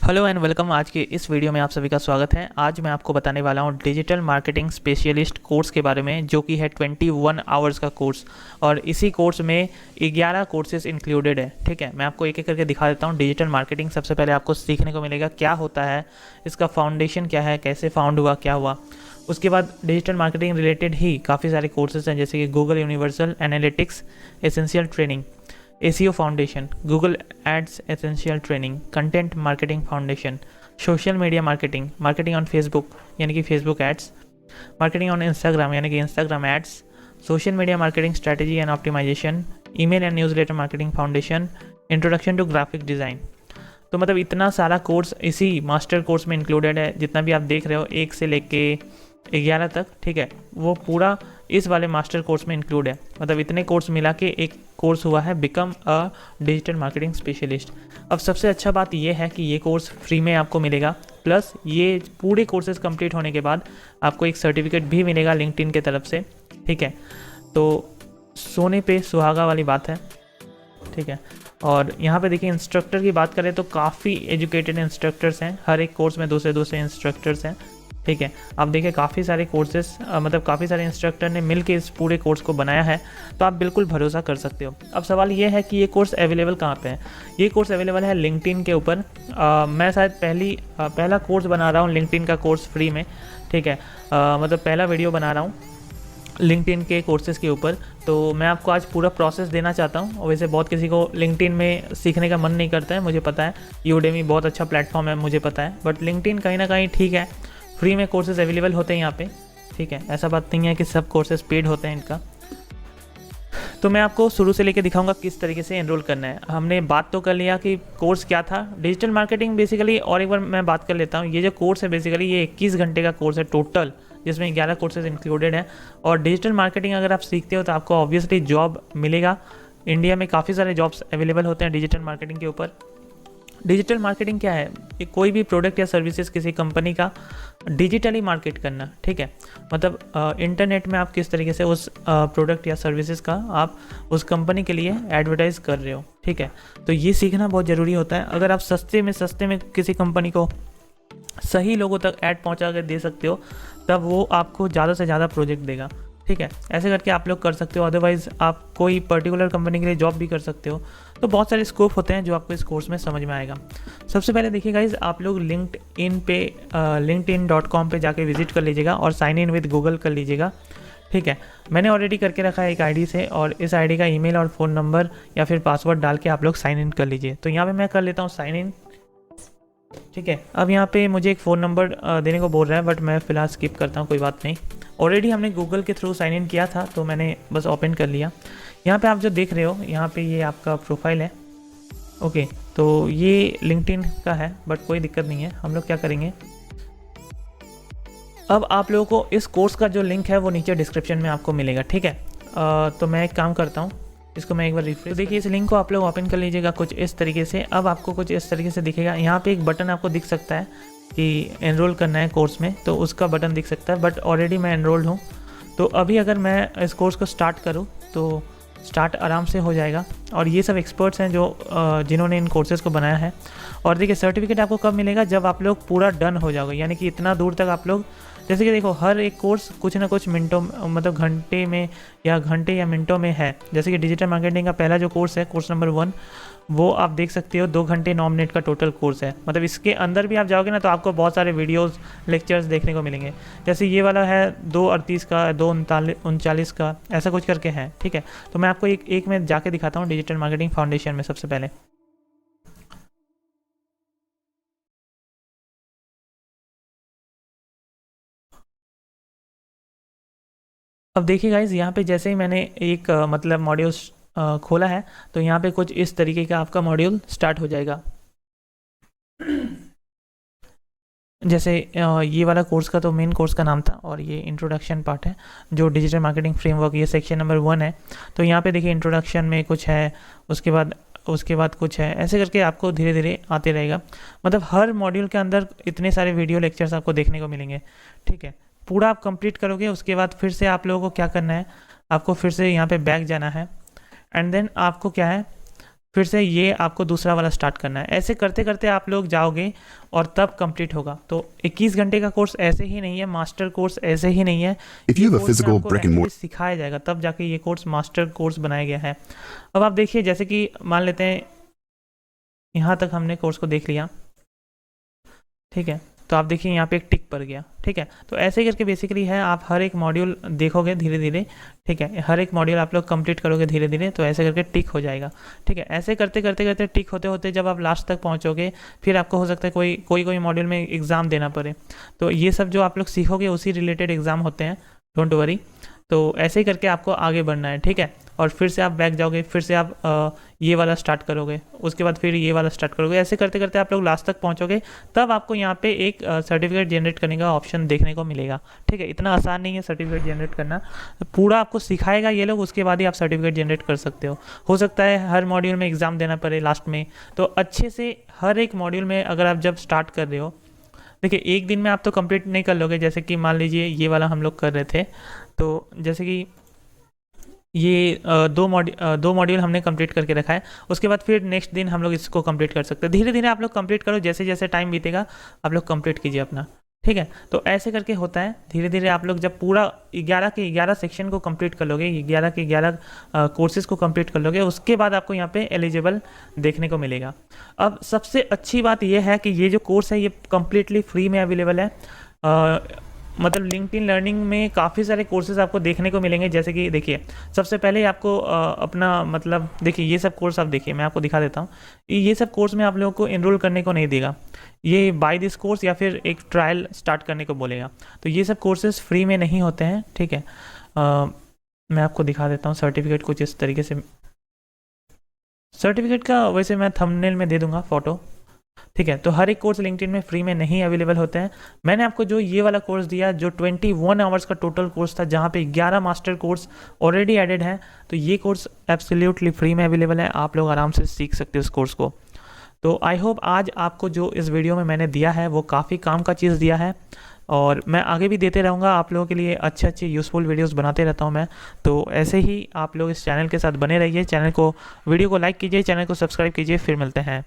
Hello and welcome. आज के इस वीडियो में आप सभी का स्वागत है। आज मैं आपको बताने वाला हूँ डिजिटल मार्केटिंग स्पेशलिस्ट कोर्स के बारे में, जो कि है 21 आवर्स का कोर्स। और इसी कोर्स में 11 कोर्सेज इंक्लूडेड है। ठीक है, मैं आपको एक एक करके दिखा देता हूँ। डिजिटल मार्केटिंग सबसे पहले आपको सीखने को मिलेगा क्या होता है, इसका फाउंडेशन क्या है, कैसे फाउंड हुआ, क्या हुआ। उसके बाद डिजिटल मार्केटिंग रिलेटेड ही काफ़ी सारे कोर्सेज हैं, जैसे कि Google universal analytics essential training, ACO foundation, Google ads essential training, content marketing foundation, social media marketing, marketing on Facebook यानी कि Facebook ads, marketing on Instagram यानी कि Instagram ads, social media marketing strategy and optimization, email and newsletter marketing foundation, introduction to graphic design. तो मतलब इतना सारा course इसी master course में इंक्लूडेड है। जितना भी आप देख रहे हो 1 से लेके 11 तक, ठीक है, वो पूरा इस वाले मास्टर कोर्स में इंक्लूड है। मतलब इतने कोर्स मिला के एक कोर्स हुआ है become a digital marketing specialist. अब सबसे अच्छा बात यह है कि ये कोर्स फ्री में आपको मिलेगा, प्लस ये पूरे कोर्सेज कंप्लीट होने के बाद आपको एक सर्टिफिकेट भी मिलेगा लिंक्डइन के तरफ से। ठीक है, तो सोने पे सुहागा वाली बात है। ठीक है, और यहाँ पे देखिए इंस्ट्रक्टर की बात करें तो काफ़ी एजुकेटेड इंस्ट्रक्टर्स हैं। हर एक कोर्स में दूसरे दूसरे इंस्ट्रक्टर्स हैं। ठीक है, आप देखिए काफ़ी सारे कोर्सेज मतलब काफ़ी सारे इंस्ट्रक्टर ने मिल के इस पूरे कोर्स को बनाया है, तो आप बिल्कुल भरोसा कर सकते हो। अब सवाल ये है कि ये कोर्स अवेलेबल कहाँ पे है। ये कोर्स अवेलेबल है लिंक्डइन के ऊपर। मैं शायद पहला कोर्स बना रहा हूँ लिंक्डइन का कोर्स फ्री में। ठीक है, मतलब पहला वीडियो बना रहा हूँ लिंक्डइन के कोर्सेज़ के ऊपर। तो मैं आपको आज पूरा प्रोसेस देना चाहता हूँ। और वैसे बहुत किसी को लिंक्डइन में सीखने का मन नहीं करता है, मुझे पता है। यूडेमी बहुत अच्छा प्लेटफॉर्म है, मुझे पता है, बट लिंक्डइन कहीं ना कहीं ठीक है। फ्री में कोर्सेज अवेलेबल होते हैं यहाँ पे। ठीक है, ऐसा बात नहीं है कि सब कोर्सेज पेड होते हैं इनका। तो मैं आपको शुरू से लेके दिखाऊंगा किस तरीके से एनरोल करना है। हमने बात तो कर लिया कि कोर्स क्या था, डिजिटल मार्केटिंग बेसिकली। और एक बार मैं बात कर लेता हूँ, ये जो कोर्स है बेसिकली ये 21 घंटे का कोर्स है टोटल, जिसमें 11 कोर्सेज इंक्लूडेड हैं। और डिजिटल मार्केटिंग अगर आप सीखते हो तो आपको ऑब्वियसली जॉब मिलेगा। इंडिया में काफ़ी सारे जॉब्स अवेलेबल होते हैं डिजिटल मार्केटिंग के ऊपर। डिजिटल मार्केटिंग क्या है? ये कोई भी प्रोडक्ट या सर्विसेज किसी कंपनी का डिजिटली मार्केट करना। ठीक है, मतलब इंटरनेट में आप किस तरीके से उस प्रोडक्ट या सर्विसेज का आप उस कंपनी के लिए एडवर्टाइज कर रहे हो। ठीक है, तो ये सीखना बहुत ज़रूरी होता है। अगर आप सस्ते में किसी कंपनी को सही लोगों तक ऐड पहुंचा कर दे सकते हो, तब वो आपको ज़्यादा से ज़्यादा प्रोजेक्ट देगा। ठीक है, ऐसे करके आप लोग कर सकते हो। अदरवाइज़ आप कोई पर्टिकुलर कंपनी के लिए जॉब भी कर सकते हो। तो बहुत सारे स्कोप होते हैं जो आपको इस कोर्स में समझ में आएगा। सबसे पहले देखिए गाइज, आप लोग linkedin.com पे जाके विजिट कर लीजिएगा और साइन इन विद गूगल कर लीजिएगा। ठीक है, मैंने ऑलरेडी करके रखा है एक आईडी से, और इस आईडी का ईमेल और फ़ोन नंबर या फिर पासवर्ड डाल के आप लोग साइन इन कर लीजिए। तो यहाँ पे मैं कर लेता हूँ साइन इन। ठीक है, अब यहाँ पे मुझे एक फ़ोन नंबर देने को बोल रहा है, बट मैं फ़िलहाल स्किप करता हूँ, कोई बात नहीं। ऑलरेडी हमने गूगल के थ्रू साइन इन किया था, तो मैंने बस ओपन कर लिया। यहाँ पे आप जो देख रहे हो, यहाँ पे ये आपका प्रोफाइल है। ओके, तो ये लिंक्डइन का है, बट कोई दिक्कत नहीं है। हम लोग क्या करेंगे, अब आप लोगों को इस कोर्स का जो लिंक है वो नीचे डिस्क्रिप्शन में आपको मिलेगा। ठीक है, तो मैं एक काम करता हूँ, इसको मैं एक बार रिफ्रेश। तो देखिए इस लिंक को आप लोग ओपन कर लीजिएगा कुछ इस तरीके से। अब आपको कुछ इस तरीके से दिखेगा। यहाँ पे एक बटन आपको दिख सकता है कि एनरोल करना है कोर्स में, तो उसका बटन दिख सकता है। बट ऑलरेडी मैं एनरोल्ड हूँ, तो अभी अगर मैं इस कोर्स को स्टार्ट करूँ तो स्टार्ट आराम से हो जाएगा। और ये सब एक्सपर्ट्स हैं जो जिन्होंने इन कोर्सेज़ को बनाया है। और देखिए सर्टिफिकेट आपको कब मिलेगा, जब आप लोग पूरा डन हो जाओगे, यानी कि इतना दूर तक आप लोग, जैसे कि देखो हर एक कोर्स कुछ ना कुछ मिनटों मतलब घंटे या मिनटों में है। जैसे कि डिजिटल मार्केटिंग का पहला जो कोर्स है, कोर्स नंबर 1, वो आप देख सकते हो 2 घंटे 9 मिनट का टोटल कोर्स है। मतलब इसके अंदर भी आप जाओगे ना तो आपको बहुत सारे वीडियोस लेक्चर्स देखने को मिलेंगे। जैसे ये वाला है 2:38 का, 2:39 का, ऐसा कुछ करके है। ठीक है, तो मैं आपको एक में जाके दिखाता हूँ डिजिटल मार्केटिंग फाउंडेशन में। सबसे पहले अब देखिए गाइज, यहाँ पे जैसे ही मैंने एक मतलब मॉड्यूल खोला है, तो यहाँ पे कुछ इस तरीके का आपका मॉड्यूल स्टार्ट हो जाएगा। जैसे ये वाला कोर्स का तो मेन कोर्स का नाम था, और ये इंट्रोडक्शन पार्ट है जो डिजिटल मार्केटिंग फ्रेमवर्क, ये सेक्शन नंबर 1 है। तो यहाँ पे देखिए इंट्रोडक्शन में कुछ है, उसके बाद कुछ है, ऐसे करके आपको धीरे धीरे आते रहेगा। मतलब हर मॉड्यूल के अंदर इतने सारे वीडियो लेक्चर्स आपको देखने को मिलेंगे। ठीक है, पूरा आप कंप्लीट करोगे, उसके बाद फिर से आप लोगों को क्या करना है, आपको फिर से यहाँ पे बैक जाना है। एंड देन आपको क्या है, फिर से ये आपको दूसरा वाला स्टार्ट करना है। ऐसे करते करते आप लोग जाओगे और तब कंप्लीट होगा। तो 21 घंटे का कोर्स ऐसे ही नहीं है, मास्टर कोर्स ऐसे ही नहीं है। If you have a physical brick and mortar, सिखाया जाएगा तब जाके ये कोर्स मास्टर कोर्स बनाया गया है। अब आप देखिए, जैसे कि मान लेते हैं यहाँ तक हमने कोर्स को देख लिया, ठीक है, तो आप देखिए यहाँ पे एक टिक पड़ गया, ठीक है। तो ऐसे ही करके बेसिकली है, आप हर एक मॉड्यूल देखोगे धीरे धीरे, ठीक है, हर एक मॉड्यूल आप लोग कंप्लीट करोगे धीरे धीरे, तो ऐसे करके टिक हो जाएगा, ठीक है। ऐसे करते करते करते टिक होते होते जब आप लास्ट तक पहुँचोगे, फिर आपको हो सकता है कोई मॉड्यूल में एग्ज़ाम देना पड़े। तो ये सब जो आप लोग सीखोगे उसी रिलेटेड एग्ज़ाम होते हैं, डोंट वरी। तो ऐसे ही करके आपको आगे बढ़ना है, ठीक है। और फिर से आप बैक जाओगे, फिर से आप ये वाला स्टार्ट करोगे, उसके बाद फिर ये वाला स्टार्ट करोगे। ऐसे करते करते आप लोग लास्ट तक पहुंचोगे, तब आपको यहाँ पे एक सर्टिफिकेट जनरेट करने का ऑप्शन देखने को मिलेगा, ठीक है। इतना आसान नहीं है सर्टिफिकेट जनरेट करना, पूरा आपको सिखाएगा ये लोग, उसके बाद ही आप सर्टिफिकेट जनरेट कर सकते हो सकता है हर मॉड्यूल में एग्ज़ाम देना पड़े लास्ट में। तो अच्छे से हर एक मॉड्यूल में अगर आप जब स्टार्ट कर रहे हो, देखिए एक दिन में आप तो कंप्लीट नहीं कर लोगे। जैसे कि मान लीजिए ये वाला हम लोग कर रहे थे, तो जैसे कि ये दो मॉड्यूल हमने कंप्लीट करके रखा है, उसके बाद फिर नेक्स्ट दिन हम लोग इसको कंप्लीट कर सकते हैं। धीरे धीरे आप लोग कंप्लीट करो, जैसे जैसे टाइम बीतेगा आप लोग कंप्लीट कीजिए अपना, ठीक है। तो ऐसे करके होता है, धीरे धीरे आप लोग जब पूरा 11 के 11 सेक्शन को कंप्लीट कर लोगे, 11 के 11 कोर्सेज़ को कंप्लीट कर लोगे, उसके बाद आपको यहाँ पे एलिजिबल देखने को मिलेगा। अब सबसे अच्छी बात यह है कि ये जो कोर्स है ये कम्प्लीटली फ्री में अवेलेबल है। मतलब लिंक्डइन लर्निंग में काफ़ी सारे कोर्सेज आपको देखने को मिलेंगे। जैसे कि देखिए, सबसे पहले आपको अपना मतलब देखिए ये सब कोर्स आप देखिए, मैं आपको दिखा देता हूँ। ये सब कोर्स में आप लोगों को एनरोल करने को नहीं देगा, ये बाय दिस कोर्स या फिर एक ट्रायल स्टार्ट करने को बोलेगा। तो ये सब कोर्सेज फ्री में नहीं होते हैं, ठीक है। मैं आपको दिखा देता हूँ सर्टिफिकेट कुछ इस तरीके से। सर्टिफिकेट का वैसे मैं थंबनेल में दे दूंगा फ़ोटो, ठीक है। तो हर एक कोर्स लिंक्डइन में फ्री में नहीं अवेलेबल होते हैं। मैंने आपको जो ये वाला कोर्स दिया, जो 21 आवर्स का टोटल कोर्स था, जहाँ पे 11 मास्टर कोर्स ऑलरेडी एडेड हैं, तो ये कोर्स एब्सोल्युटली फ्री में अवेलेबल है, आप लोग आराम से सीख सकते हो इस कोर्स को। तो आई होप आज आपको जो इस वीडियो में मैंने दिया है वो काफ़ी काम का चीज़ दिया है, और मैं आगे भी देते रहूँगा आप लोगों के लिए अच्छे अच्छे यूज़फुल वीडियोस बनाते रहता हूँ मैं। तो ऐसे ही आप लोग इस चैनल के साथ बने रहिए, चैनल को वीडियो को लाइक कीजिए, चैनल को सब्सक्राइब कीजिए। फिर मिलते हैं।